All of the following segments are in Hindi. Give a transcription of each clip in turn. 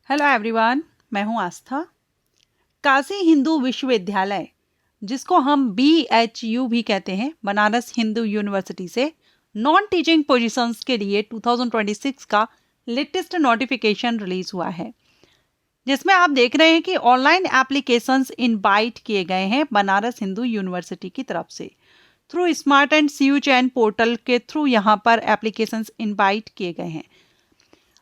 हेलो एवरीवन, मैं हूं आस्था। काशी हिंदू विश्वविद्यालय, जिसको हम BHU भी कहते हैं, बनारस हिंदू यूनिवर्सिटी से नॉन टीचिंग पोजीशंस के लिए 2026 का लेटेस्ट नोटिफिकेशन रिलीज हुआ है, जिसमें आप देख रहे हैं कि ऑनलाइन एप्लीकेशंस इनवाइट किए गए हैं बनारस हिंदू यूनिवर्सिटी की तरफ से। Through smart and CU chain portal के थ्रू यहाँ पर एप्लीकेशंस इनवाइट किए गए हैं।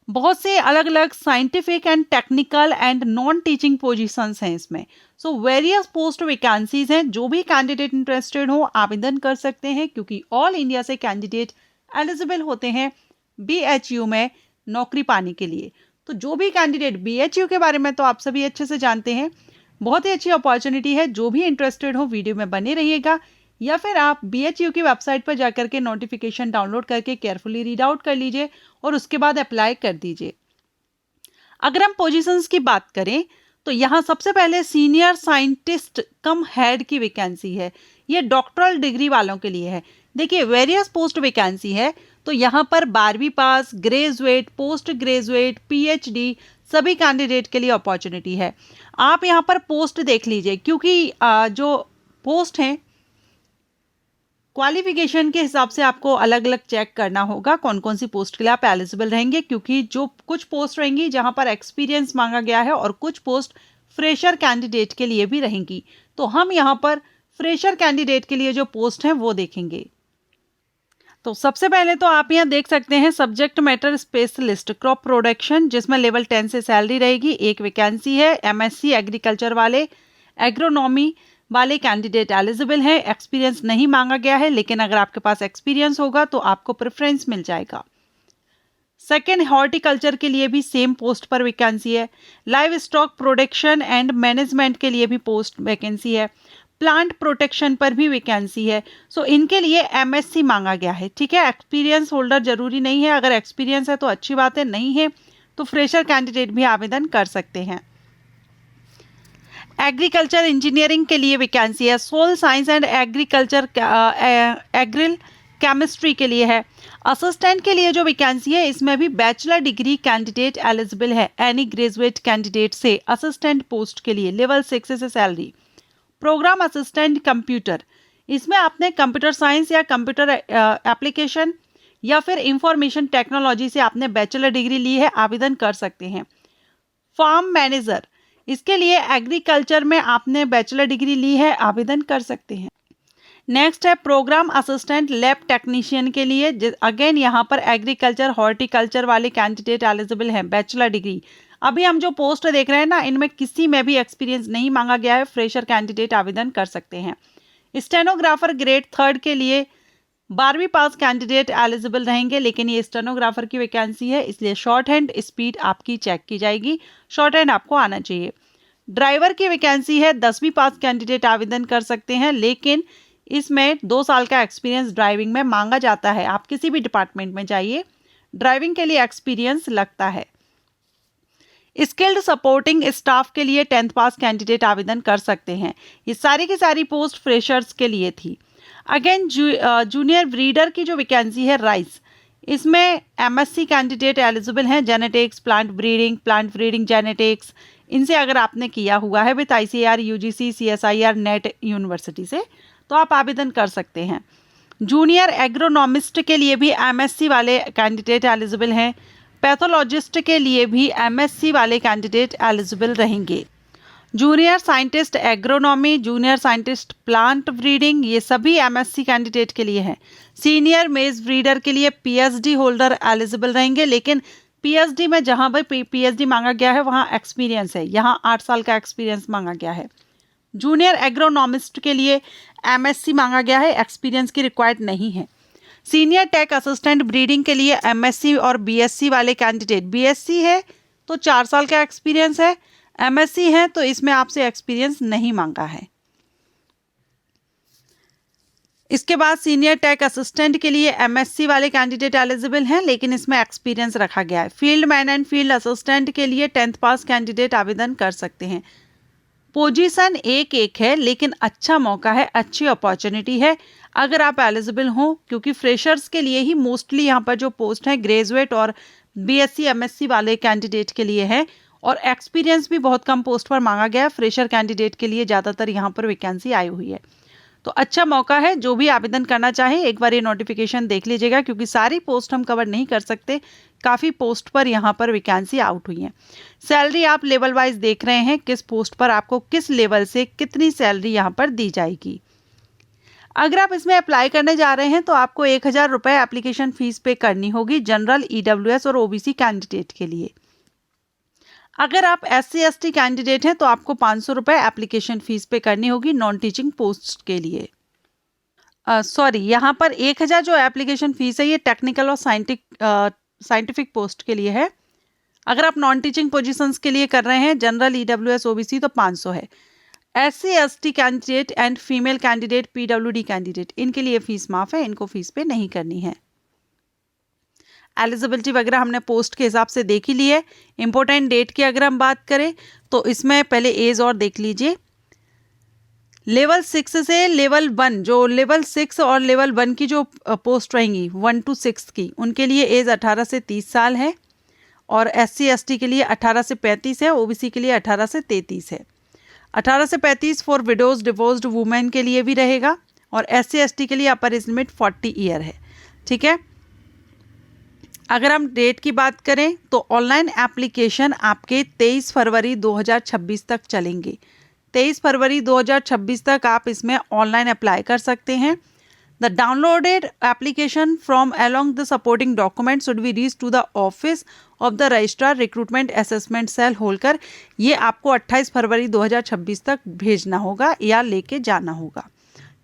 बहुत से अलग अलग scientific and technical and non teaching positions हैं इसमें। सो वेरियस पोस्ट वैकेंसीज हैं। जो भी कैंडिडेट इंटरेस्टेड हो आवेदन कर सकते हैं, क्योंकि ऑल इंडिया से कैंडिडेट एलिजिबल होते हैं BHU में नौकरी पाने के लिए। तो जो भी कैंडिडेट, BHU के बारे में तो आप सभी अच्छे से जानते हैं, बहुत ही अच्छी अपॉर्चुनिटी है। जो भी इंटरेस्टेड हो वीडियो में बने रहिएगा, या फिर आप BHU की वेबसाइट पर जाकर के नोटिफिकेशन डाउनलोड करके केयरफुली रीड आउट कर लीजिए और उसके बाद अप्लाई कर दीजिए। अगर हम पोजीशंस की बात करें तो यहाँ सबसे पहले सीनियर साइंटिस्ट कम हेड की वैकेंसी है। ये डॉक्टरल डिग्री वालों के लिए है। देखिए, वेरियस पोस्ट वैकेंसी है, तो यहाँ पर 12वीं पास, ग्रेजुएट, पोस्ट ग्रेजुएट, PhD सभी कैंडिडेट के लिए अपॉर्चुनिटी है। आप यहाँ पर पोस्ट देख लीजिए, क्योंकि जो पोस्ट हैं क्वालिफिकेशन के हिसाब से आपको अलग अलग चेक करना होगा कौन कौन सी पोस्ट के लिए आप एलिजिबल रहेंगे, क्योंकि जो कुछ पोस्ट रहेंगी जहां पर एक्सपीरियंस मांगा गया है और कुछ पोस्ट फ्रेशर कैंडिडेट के लिए भी रहेंगी। तो हम यहां पर फ्रेशर कैंडिडेट के लिए जो पोस्ट हैं वो देखेंगे। तो सबसे पहले तो आप यहाँ देख सकते हैं subject matter specialist crop production, जिसमें लेवल 10 से सैलरी रहेगी। एक वैकेंसी है। MSc एग्रीकल्चर वाले, एग्रोनॉमी वाले कैंडिडेट एलिजिबल हैं। एक्सपीरियंस नहीं मांगा गया है, लेकिन अगर आपके पास एक्सपीरियंस होगा तो आपको प्रेफरेंस मिल जाएगा। सेकेंड, हॉर्टिकल्चर के लिए भी सेम पोस्ट पर वैकेंसी है। Live stock production and management के लिए भी पोस्ट वैकेंसी है। प्लांट प्रोटेक्शन पर भी वैकेंसी है। सो इनके लिए MSc मांगा गया है। ठीक है, एक्सपीरियंस होल्डर जरूरी नहीं है। अगर एक्सपीरियंस है तो अच्छी बात है, नहीं है तो फ्रेशर कैंडिडेट भी आवेदन कर सकते हैं। एग्रीकल्चर इंजीनियरिंग के लिए वैकेंसी है। सोल साइंस एंड एग्रीकल्चर एग्रिल केमिस्ट्री के लिए है। असिस्टेंट के लिए जो वैकेंसी है, इसमें भी बैचलर डिग्री कैंडिडेट एलिजिबल है। एनी ग्रेजुएट कैंडिडेट से असिस्टेंट पोस्ट के लिए लेवल 6 से सैलरी। प्रोग्राम असिस्टेंट कंप्यूटर, इसमें आपने कंप्यूटर साइंस या कंप्यूटर एप्लीकेशन या फिर इंफॉर्मेशन टेक्नोलॉजी से आपने बैचलर डिग्री ली है, आवेदन कर सकते हैं। फार्म मैनेजर, इसके लिए एग्रीकल्चर में आपने बैचलर डिग्री ली है, आवेदन कर सकते हैं। नेक्स्ट है प्रोग्राम असिस्टेंट लैब टेक्नीशियन के लिए। अगेन यहाँ पर एग्रीकल्चर, हॉर्टिकल्चर वाले कैंडिडेट एलिजिबल हैं, बैचलर डिग्री। अभी हम जो पोस्ट देख रहे हैं ना, इनमें किसी में भी एक्सपीरियंस नहीं मांगा गया है, फ्रेशर कैंडिडेट आवेदन कर सकते हैं। स्टेनोग्राफर ग्रेड 3 के लिए 12वीं पास कैंडिडेट एलिजिबल रहेंगे, लेकिन ये स्टेनोग्राफर की वैकेंसी है, इसलिए शॉर्ट हैंड स्पीड आपकी चेक की जाएगी। शॉर्ट हैंड आपको आना चाहिए। ड्राइवर की वैकेंसी है। 10वीं पास कैंडिडेट आवेदन कर सकते हैं, लेकिन इसमें 2 साल का एक्सपीरियंस ड्राइविंग में मांगा जाता है। आप किसी भी डिपार्टमेंट में जाइए, ड्राइविंग के लिए एक्सपीरियंस लगता है। स्किल्ड सपोर्टिंग स्टाफ के लिए 10th पास कैंडिडेट आवेदन कर सकते हैं। ये सारी की सारी पोस्ट फ्रेशर्स के लिए थी। अगेन जूनियर ब्रीडर की जो वैकेंसी है, राइस, इसमें MSc कैंडिडेट एलिजिबल हैं। जेनेटिक्स, प्लांट ब्रीडिंग जेनेटिक्स, इनसे अगर आपने किया हुआ है with ICAR, UGC, CSIR, net university से, तो आप आवेदन कर सकते हैं। जूनियर एग्रोनॉमिस्ट के लिए भी MSc वाले कैंडिडेट एलिजिबल हैं। पैथोलॉजिस्ट के लिए भी MSc वाले कैंडिडेट एलिजिबल रहेंगे। Junior scientist agronomy, junior scientist plant breeding, ये सभी MSc कैंडिडेट के लिए हैं। सीनियर मेज ब्रीडर के लिए PhD होल्डर एलिजिबल रहेंगे, लेकिन PhD में जहां पर PhD मांगा गया है वहां एक्सपीरियंस है, यहाँ 8 साल का एक्सपीरियंस मांगा गया है। जूनियर एग्रोनॉमिस्ट के लिए MSc मांगा गया है, एक्सपीरियंस की रिक्वायर्ड नहीं है। सीनियर टेक असिस्टेंट ब्रीडिंग के लिए MSc और BSc वाले कैंडिडेट, BSc है तो 4 साल का एक्सपीरियंस है, MSc है तो इसमें आपसे एक्सपीरियंस नहीं मांगा है। इसके बाद सीनियर टेक असिस्टेंट के लिए MSc वाले कैंडिडेट एलिजिबल हैं, लेकिन इसमें एक्सपीरियंस रखा गया है। Field man and field assistant के लिए 10th पास कैंडिडेट आवेदन कर सकते हैं। पोजीशन एक है, लेकिन अच्छा मौका है, अच्छी अपॉर्चुनिटी है अगर आप एलिजिबल हो, क्योंकि फ्रेशर्स के लिए ही मोस्टली यहाँ पर जो पोस्ट है ग्रेजुएट और BSc MSc वाले कैंडिडेट के लिए है। और एक्सपीरियंस भी बहुत कम पोस्ट पर मांगा गया है। फ्रेशर कैंडिडेट के लिए ज़्यादातर यहाँ पर वैकेंसी आई हुई है। तो अच्छा मौका है, जो भी आवेदन करना चाहे एक बार ये नोटिफिकेशन देख लीजिएगा, क्योंकि सारी पोस्ट हम कवर नहीं कर सकते, काफ़ी पोस्ट पर यहाँ पर वैकेंसी आउट हुई है। सैलरी आप लेवल वाइज देख रहे हैं, किस पोस्ट पर आपको किस लेवल से कितनी सैलरी यहाँ पर दी जाएगी। अगर आप इसमें अप्लाई करने जा रहे हैं तो आपको 1000 रुपये एप्लीकेशन फ़ीस पे करनी होगी जनरल, EWS और OBC कैंडिडेट के लिए। अगर आप SC ST कैंडिडेट हैं तो आपको 500 रुपये एप्लीकेशन फ़ीस पे करनी होगी नॉन टीचिंग पोस्ट के लिए। सॉरी, यहाँ पर 1000 जो एप्लीकेशन फ़ीस है ये टेक्निकल और साइंटिफिक पोस्ट के लिए है। अगर आप नॉन टीचिंग पोजीशंस के लिए कर रहे हैं जनरल, EWS, OBC तो 500 है। SC ST candidate and female candidate, PWD candidate, इनके लिए फ़ीस माफ़ है, इनको फ़ीस पे नहीं करनी है। एलिजिबिलिटी वगैरह हमने पोस्ट के हिसाब से देख ही ली है। इंपॉर्टेंट डेट की अगर हम बात करें तो इसमें पहले एज और देख लीजिए। लेवल 6 से लेवल 1, जो लेवल 6 और लेवल 1 की जो पोस्ट रहेंगी 1 to 6 की, उनके लिए एज 18 से 30 साल है और SC ST के लिए 18 से 35 है, OBC के लिए 18 से 33 है। 18 से 35 फॉर विडोज डिवोर्स्ड वुमेन के लिए भी रहेगा और SC ST के लिए अपर एज लिमिट 40 ईयर है। ठीक है। अगर हम डेट की बात करें तो ऑनलाइन एप्लीकेशन आपके 23 फरवरी 2026 तक चलेंगे। 23 फरवरी 2026 तक आप इसमें ऑनलाइन अप्लाई कर सकते हैं। The downloaded application from along the supporting document should be reach to the office of the registrar recruitment assessment cell Holkar. ये आपको 28 फरवरी 2026 तक भेजना होगा या लेके जाना होगा।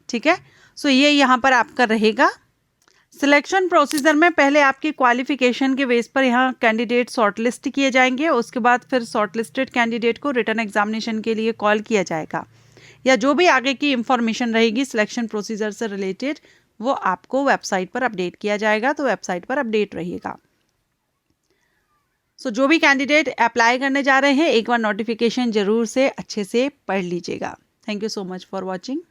ठीक है। सो ये यहाँ पर आपका रहेगा। सिलेक्शन प्रोसीजर में पहले आपकी क्वालिफिकेशन के बेस पर यहाँ कैंडिडेट शॉर्टलिस्ट किए जाएंगे। उसके बाद फिर शॉर्टलिस्टेड कैंडिडेट को रिटर्न एग्जामिनेशन के लिए कॉल किया जाएगा, या जो भी आगे की इंफॉर्मेशन रहेगी सिलेक्शन प्रोसीजर से रिलेटेड वो आपको वेबसाइट पर अपडेट किया जाएगा। तो वेबसाइट पर अपडेट रहिएगा। सो जो भी कैंडिडेट अप्लाई करने जा रहे हैं एक बार नोटिफिकेशन जरूर से अच्छे से पढ़ लीजिएगा। Thank you so much for watching.